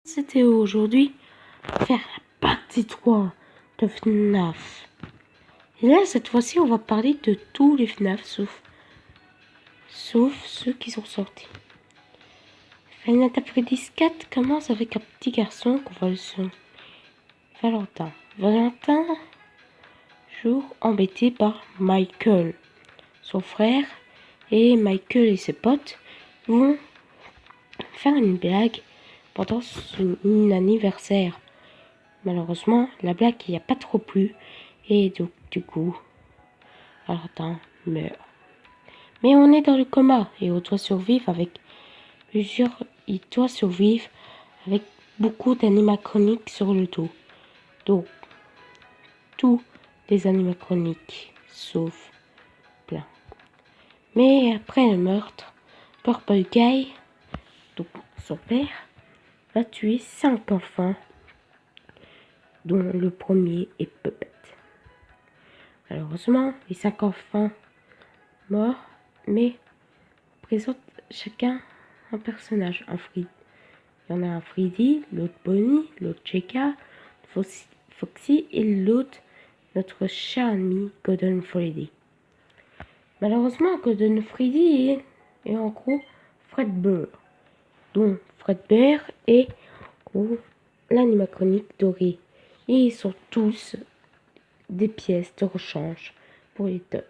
C'était aujourd'hui faire la partie 3 de FNAF. Et là, cette fois-ci, on va parler de tous les FNAF sauf ceux qui sont sortis. Five Nights at Freddy's 4 commence avec un petit garçon qu'on va le surnommer Valentin. Valentin, jour embêté par Michael, son frère, et Michael et ses potes vont faire une blague pendant son anniversaire. Malheureusement, la blague n'y a pas trop plu et donc, du coup, Valentin meurt. Mais on est dans le coma et on doit survivre avec il doit survivre avec beaucoup d'animatroniques sur le dos. Donc, tous les animatroniques, sauf plein. Mais après le meurtre, Purple Guy, donc son père, va tuer 5 enfants, dont le premier est Puppet. Malheureusement, les 5 enfants morts, mais présentent chacun un personnage. Il y en a un Freddy, l'autre Bonnie, l'autre Jeka, Foxy et l'autre notre cher ami Golden Freddy. Malheureusement, Golden Freddy est en gros Fred Bear, dont Fred Bear est l'animatronique doré. Et ils sont tous des pièces de rechange pour les toys.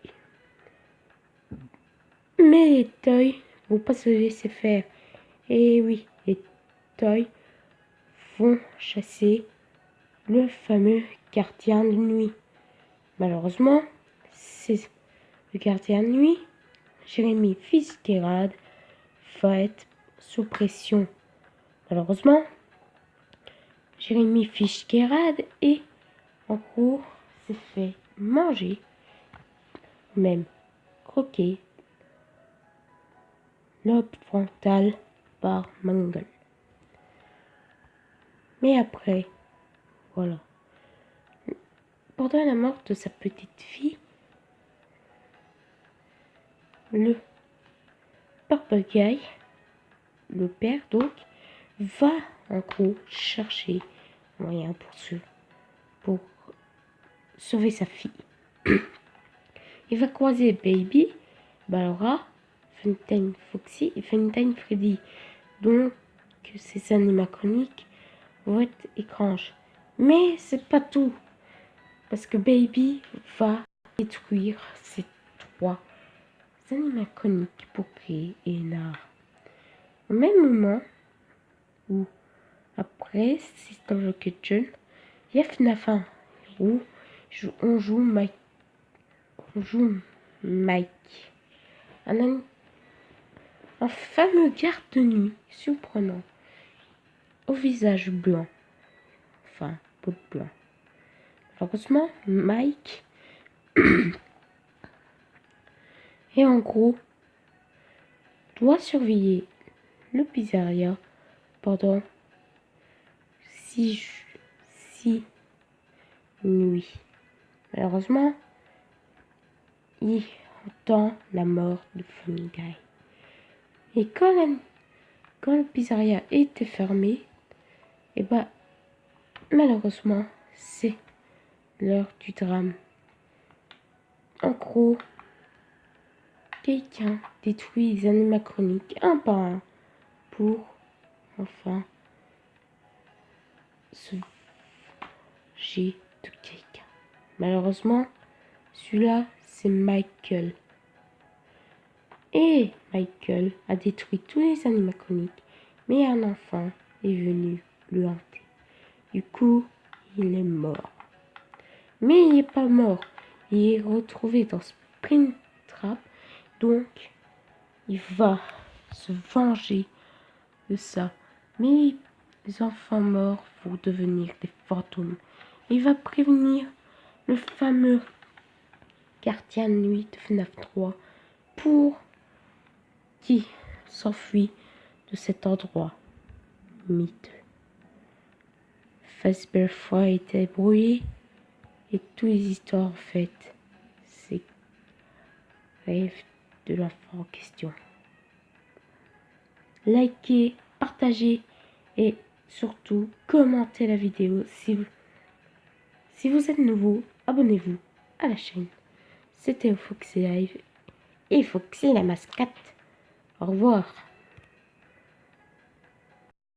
Mais les toys vont pas se laisser faire. Et oui, les toys vont chasser le fameux gardien de nuit. Malheureusement, c'est le gardien de nuit, Jérémy Fitzgerald, va être sous pression. Malheureusement, Jérémy Fitzgerald est en gros s'est fait manger, même croquer, lobe frontal par Mangle. Mais après, voilà. Pendant la mort de sa petite fille, le Purple Guy, le père donc, va en gros chercher un moyen pour sauver sa fille. Il va croiser Baby, Ballora, Funtime Foxy et Funtime Freddy, donc ces animatroniques vont être étranges. Mais c'est pas tout, parce que Baby va détruire ces 3 animatroniques pour créer Ena. Au même moment où, après System of Kitchen, il y a FNAF 1 où on joue Mike, un fameux garde de nuit surprenant, au visage blanc, enfin, peau de blanc. Heureusement, Mike et en gros doit surveiller le pizzeria pendant 6 nuits. Malheureusement, il entend la mort de Funny Guy. Et quand le pizzeria était fermé, et malheureusement, c'est l'heure du drame. En gros, quelqu'un détruit les animatroniques un par un pour enfin se venger de quelqu'un. Malheureusement, celui-là, c'est Michael. Et Michael a détruit tous les animatroniques, mais un enfant est venu le hanter. Du coup, il est mort. Mais il n'est pas mort. Il est retrouvé dans Springtrap, donc il va se venger de ça. Mais les enfants morts vont devenir des fantômes. Il va prévenir le fameux gardien de nuit de FNAF 3 pour qui s'enfuit de cet endroit miteux. Fazbear Fry était brouillé et toutes les histoires en fait, c'est rêve de l'enfant en question. Likez, partagez et Surtout, commentez la vidéo. Si vous êtes nouveau, abonnez-vous à la chaîne. C'était Foxy Live et Foxy la mascotte. Au revoir.